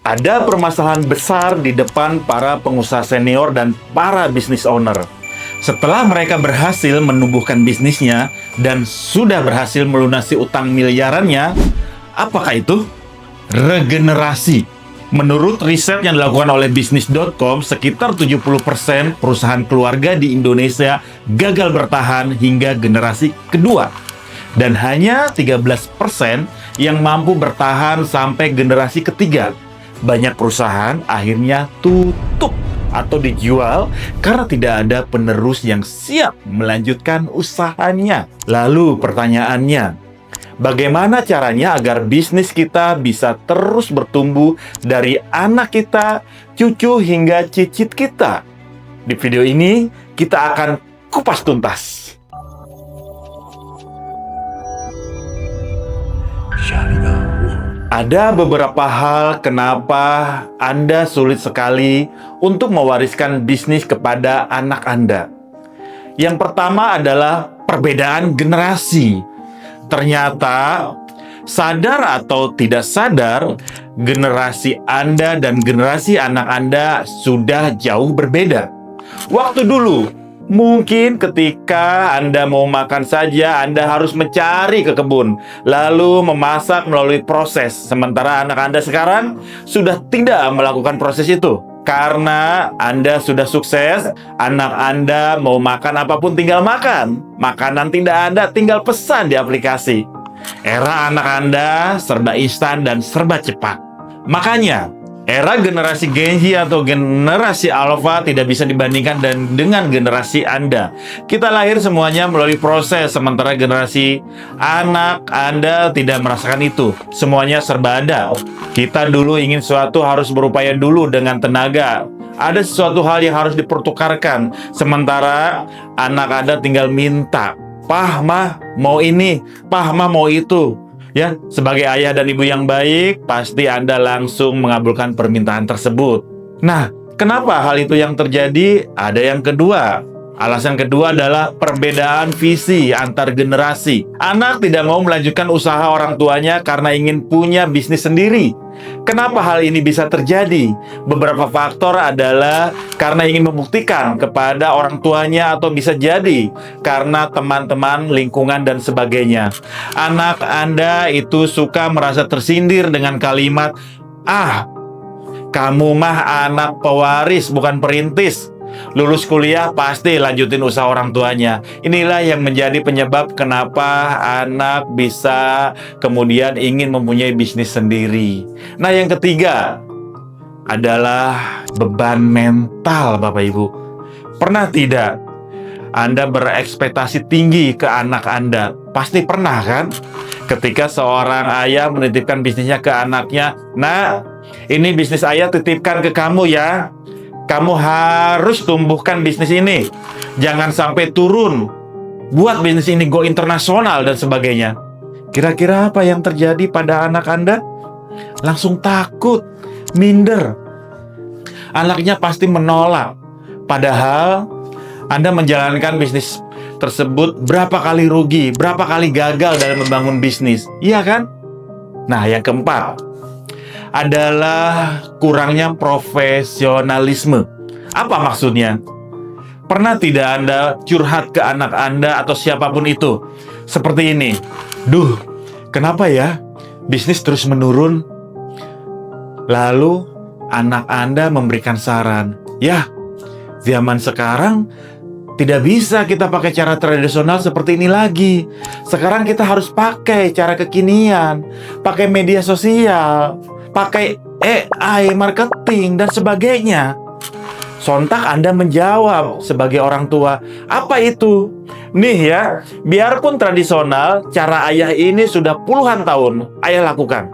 Ada permasalahan besar di depan para pengusaha senior dan para business owner. Setelah mereka berhasil menumbuhkan bisnisnya dan sudah berhasil melunasi utang miliarannya, apakah itu? Regenerasi. Menurut riset yang dilakukan oleh bisnis.com, sekitar 70% perusahaan keluarga di Indonesia gagal bertahan hingga generasi kedua. Dan hanya 13% yang mampu bertahan sampai generasi ketiga. Banyak perusahaan akhirnya tutup atau dijual karena tidak ada penerus yang siap melanjutkan usahanya. Lalu pertanyaannya, bagaimana caranya agar bisnis kita bisa terus bertumbuh dari anak kita, cucu hingga cicit kita? Di video ini kita akan kupas tuntas. Ada beberapa hal kenapa Anda sulit sekali untuk mewariskan bisnis kepada anak Anda. Yang pertama adalah perbedaan generasi. Ternyata, sadar atau tidak sadar, generasi Anda dan generasi anak Anda sudah jauh berbeda. Waktu dulu, mungkin ketika Anda mau makan saja, Anda harus mencari ke kebun, lalu memasak melalui proses. Sementara anak Anda sekarang sudah tidak melakukan proses itu. Karena Anda sudah sukses, anak Anda mau makan apapun tinggal makan. Makanan tidak ada, tinggal pesan di aplikasi. Era anak Anda serba instan dan serba cepat. Makanya, era generasi Gen Z atau generasi Alpha tidak bisa dibandingkan dengan generasi Anda. Kita lahir semuanya melalui proses, sementara generasi anak Anda tidak merasakan itu. Semuanya serba ada. Kita dulu ingin sesuatu harus berupaya dulu dengan tenaga. Ada sesuatu hal yang harus dipertukarkan, sementara anak Anda tinggal minta. Pah, mah, mau ini. Pah, mah, mau itu. Ya, sebagai ayah dan ibu yang baik, pasti Anda langsung mengabulkan permintaan tersebut. Nah, kenapa hal itu yang terjadi? Ada yang kedua. Alasan kedua adalah perbedaan visi antar generasi. Anak tidak mau melanjutkan usaha orang tuanya karena ingin punya bisnis sendiri. Kenapa hal ini bisa terjadi? Beberapa faktor adalah karena ingin membuktikan kepada orang tuanya atau bisa jadi karena teman-teman, lingkungan, dan sebagainya. Anak Anda itu suka merasa tersindir dengan kalimat, "Ah, kamu mah anak pewaris bukan perintis. Lulus kuliah pasti lanjutin usaha orang tuanya." Inilah yang menjadi penyebab kenapa anak bisa kemudian ingin mempunyai bisnis sendiri. Nah, yang ketiga adalah beban mental, Bapak Ibu. Pernah tidak Anda berekspektasi tinggi ke anak Anda? Pasti pernah kan? Ketika seorang ayah menitipkan bisnisnya ke anaknya, "Nah, ini bisnis ayah titipkan ke kamu ya. Kamu harus tumbuhkan bisnis ini. Jangan sampai turun. Buat bisnis ini go internasional," dan sebagainya. Kira-kira apa yang terjadi pada anak Anda? Langsung takut, minder. Anaknya pasti menolak. Padahal Anda menjalankan bisnis tersebut berapa kali rugi, berapa kali gagal dalam membangun bisnis. Iya kan? Nah, yang keempat adalah kurangnya profesionalisme. Apa maksudnya? Pernah tidak Anda curhat ke anak Anda atau siapapun itu? Seperti ini, "Duh, kenapa ya bisnis terus menurun?" Lalu anak Anda memberikan saran, "Ya, zaman sekarang tidak bisa kita pakai cara tradisional seperti ini lagi. Sekarang kita harus pakai cara kekinian, pakai media sosial, pakai AI, marketing, dan sebagainya." Sontak Anda menjawab sebagai orang tua, "Apa itu?" Nih ya, biarpun tradisional, cara ayah ini sudah puluhan tahun ayah lakukan.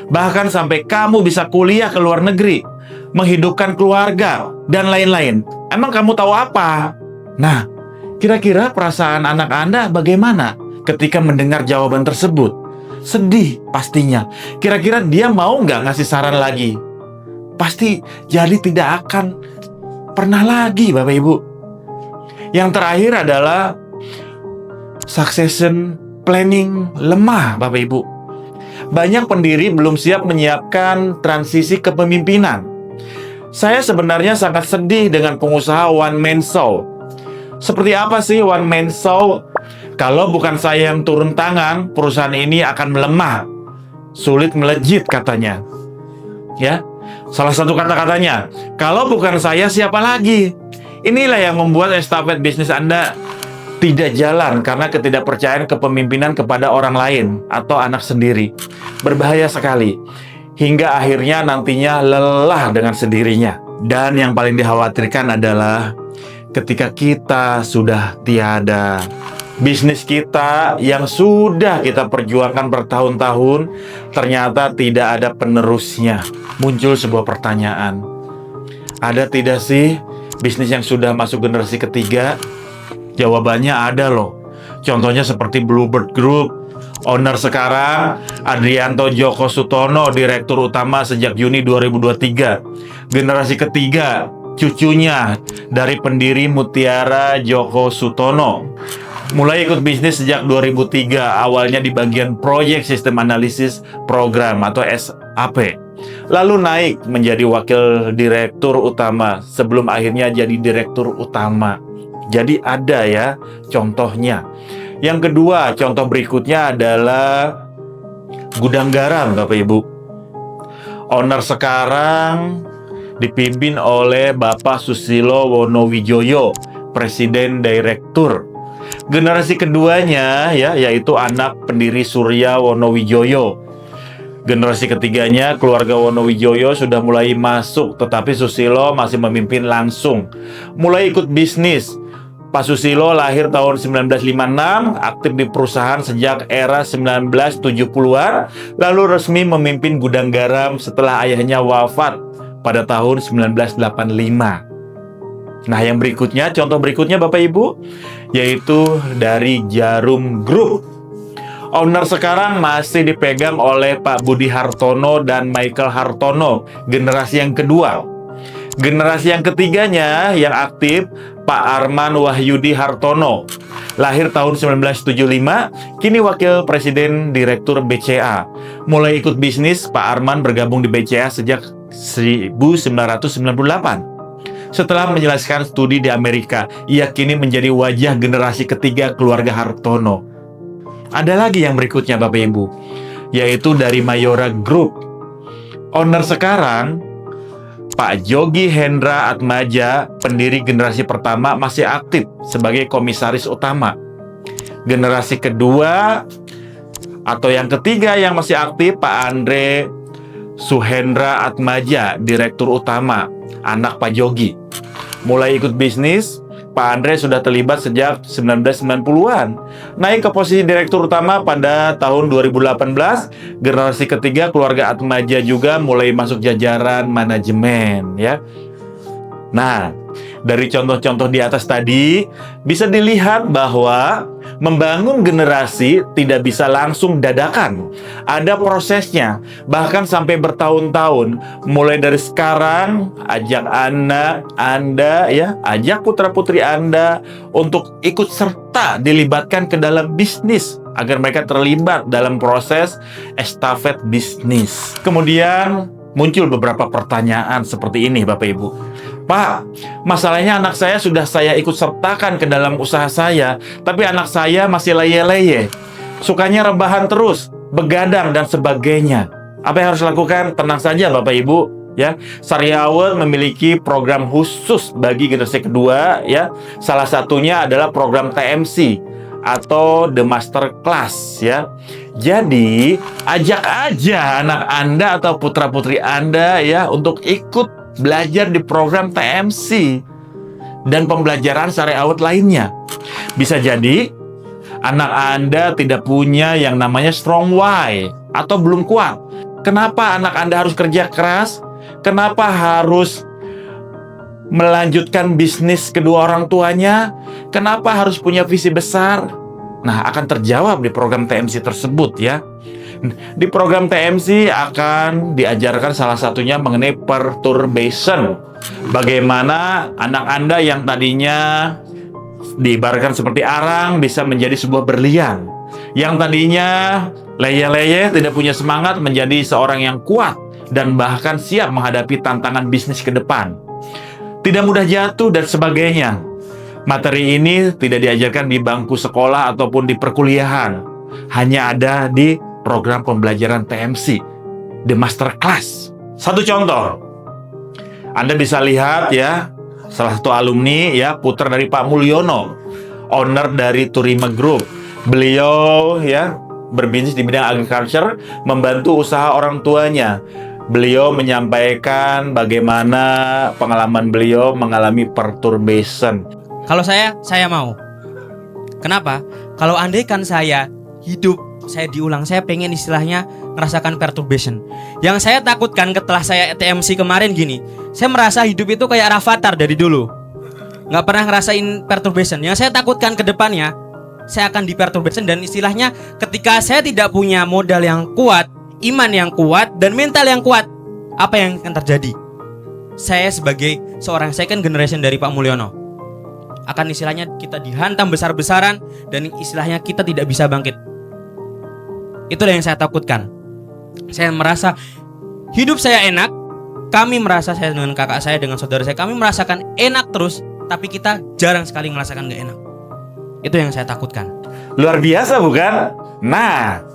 Bahkan sampai kamu bisa kuliah ke luar negeri, menghidupkan keluarga, dan lain-lain. Emang kamu tahu apa? Nah, kira-kira perasaan anak Anda bagaimana ketika mendengar jawaban tersebut? Sedih pastinya. Kira-kira dia mau nggak ngasih saran lagi? Pasti jadi tidak akan pernah lagi, Bapak Ibu. Yang terakhir adalah succession planning lemah, Bapak Ibu. banyak pendiri belum siap menyiapkan transisi kepemimpinan. Saya sebenarnya sangat sedih dengan pengusaha one man show. Seperti apa sih one man show? Kalau bukan saya yang turun tangan, perusahaan ini akan melemah, sulit melejit katanya. Ya, salah satu kata-katanya, kalau bukan saya siapa lagi? Inilah yang membuat estafet bisnis Anda tidak jalan karena ketidakpercayaan kepemimpinan kepada orang lain atau anak sendiri. Berbahaya sekali. Hingga akhirnya nantinya lelah dengan sendirinya. Dan yang paling dikhawatirkan adalah ketika kita sudah tiada, bisnis kita yang sudah kita perjuangkan bertahun-tahun ternyata tidak ada penerusnya. Muncul sebuah pertanyaan. Ada tidak sih bisnis yang sudah masuk generasi ketiga? Jawabannya ada loh. Contohnya seperti Bluebird Group. Owner sekarang Adrianto Djoko Sutono, Direktur Utama sejak Juni 2023. Generasi ketiga, cucunya dari pendiri Mutiara Djoko Sutono. Mulai ikut bisnis sejak 2003, awalnya di bagian proyek sistem analisis program atau SAP. Lalu naik menjadi wakil direktur utama sebelum akhirnya jadi direktur utama. Jadi ada ya contohnya. Yang kedua, contoh berikutnya adalah Gudang Garam, Bapak Ibu. Owner sekarang dipimpin oleh Bapak Susilo Wonowijoyo, Presiden Direktur. Generasi keduanya ya, yaitu anak pendiri Surya Wonowijoyo. Generasi ketiganya, keluarga Wonowijoyo sudah mulai masuk, tetapi Susilo masih memimpin langsung. Mulai ikut bisnis. Pak Susilo lahir tahun 1956, aktif di perusahaan sejak era 1970-an, lalu resmi memimpin Gudang Garam setelah ayahnya wafat pada tahun 1985. Nah, yang berikutnya, contoh berikutnya Bapak Ibu, yaitu dari Jarum Group. Owner sekarang masih dipegang oleh Pak Budi Hartono dan Michael Hartono, generasi yang kedua. Generasi yang ketiganya yang aktif, Pak Arman Wahyudi Hartono. Lahir tahun 1975, kini Wakil Presiden Direktur BCA. Mulai ikut bisnis, Pak Arman bergabung di BCA sejak 1998. Setelah menjelaskan studi di Amerika, ia kini menjadi wajah generasi ketiga keluarga Hartono. Ada lagi yang berikutnya Bapak Ibu, yaitu dari Mayora Group. Owner sekarang, Pak Jogi Hendra Atmaja, pendiri generasi pertama, masih aktif sebagai komisaris utama. Generasi kedua atau yang ketiga yang masih aktif, Pak Andre Suhendra Atmaja, Direktur Utama, anak Pak Jogi. Mulai ikut bisnis, Pak Andre sudah terlibat sejak 1990-an. Naik ke posisi Direktur Utama pada tahun 2018. Generasi ketiga keluarga Atmaja juga mulai masuk jajaran manajemen ya. Nah, dari contoh-contoh di atas tadi bisa dilihat bahwa membangun generasi tidak bisa langsung dadakan. Ada prosesnya, bahkan sampai bertahun-tahun. Mulai dari sekarang, ajak anak Anda ya, ajak putra-putri Anda untuk ikut serta dilibatkan ke dalam bisnis agar mereka terlibat dalam proses estafet bisnis. Kemudian muncul beberapa pertanyaan seperti ini Bapak Ibu. Pak, masalahnya anak saya sudah saya ikut sertakan ke dalam usaha saya, tapi anak saya masih leye-leye. Sukanya rebahan terus, begadang dan sebagainya. Apa yang harus dilakukan? Tenang saja Bapak Ibu, ya. Sariawan memiliki program khusus bagi generasi kedua, ya. Salah satunya adalah program TMC atau The Master Class, ya. Jadi, ajak aja anak Anda atau putra-putri Anda ya untuk ikut belajar di program TMC dan pembelajaran syariah lainnya. Bisa jadi anak Anda tidak punya yang namanya strong why atau belum kuat. Kenapa anak Anda harus kerja keras? Kenapa harus melanjutkan bisnis kedua orang tuanya? Kenapa harus punya visi besar? Nah, akan terjawab di program TMC tersebut ya. Di program TMC akan diajarkan salah satunya mengenai perturbation. Bagaimana anak Anda yang tadinya diibaratkan seperti arang bisa menjadi sebuah berlian. Yang tadinya Leye-leye tidak punya semangat menjadi seorang yang kuat dan bahkan siap menghadapi tantangan bisnis ke depan. Tidak mudah jatuh dan sebagainya. Materi ini tidak diajarkan di bangku sekolah ataupun di perkuliahan. Hanya ada di program pembelajaran TMC, The Master Class. Satu contoh, Anda bisa lihat ya, salah satu alumni ya, putra dari Pak Mulyono, owner dari Turima Group. Beliau ya berbisnis di bidang agriculture, membantu usaha orang tuanya. Beliau menyampaikan bagaimana pengalaman beliau mengalami perturbation. Kalau saya mau. Kenapa? Kalau andaikan saya hidup, saya diulang, saya pengen istilahnya merasakan perturbation. Yang saya takutkan setelah saya TMC kemarin gini, saya merasa hidup itu kayak Rafathar dari dulu, nggak pernah ngerasain perturbation. Yang saya takutkan ke depannya, saya akan diperturbation, dan istilahnya ketika saya tidak punya modal yang kuat, iman yang kuat, dan mental yang kuat, apa yang akan terjadi? Saya sebagai seorang second generation dari Pak Mulyono akan istilahnya kita dihantam besar-besaran dan istilahnya kita tidak bisa bangkit. Itulah yang saya takutkan. Saya merasa hidup saya enak, kami merasa, saya dengan kakak saya, dengan saudara saya, kami merasakan enak terus, tapi kita jarang sekali merasakan gak enak. Itu yang saya takutkan. Luar biasa bukan? Nah,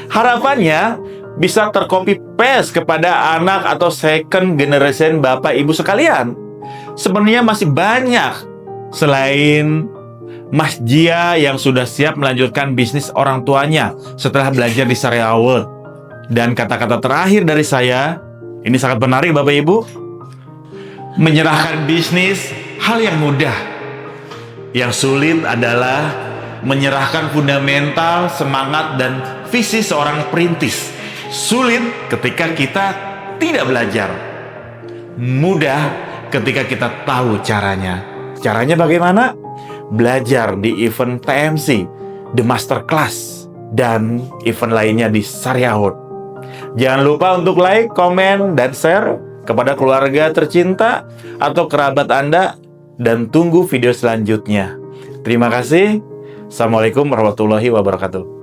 harapannya bisa tercopy paste kepada anak atau second generation Bapak Ibu sekalian. Sebenarnya masih banyak selain Mas Jia yang sudah siap melanjutkan bisnis orang tuanya setelah belajar di Syariah World. Dan kata-kata terakhir dari saya, ini sangat menarik Bapak Ibu. Menyerahkan bisnis hal yang mudah. Yang sulit adalah menyerahkan fundamental, semangat, dan visi seorang perintis. Sulit ketika kita tidak belajar. Mudah ketika kita tahu caranya. Caranya bagaimana? Belajar di event TMC, The Master Class, dan event lainnya di Syariah World. Jangan lupa untuk like, komen, dan share kepada keluarga tercinta atau kerabat Anda, dan tunggu video selanjutnya. Terima kasih. Assalamualaikum warahmatullahi wabarakatuh.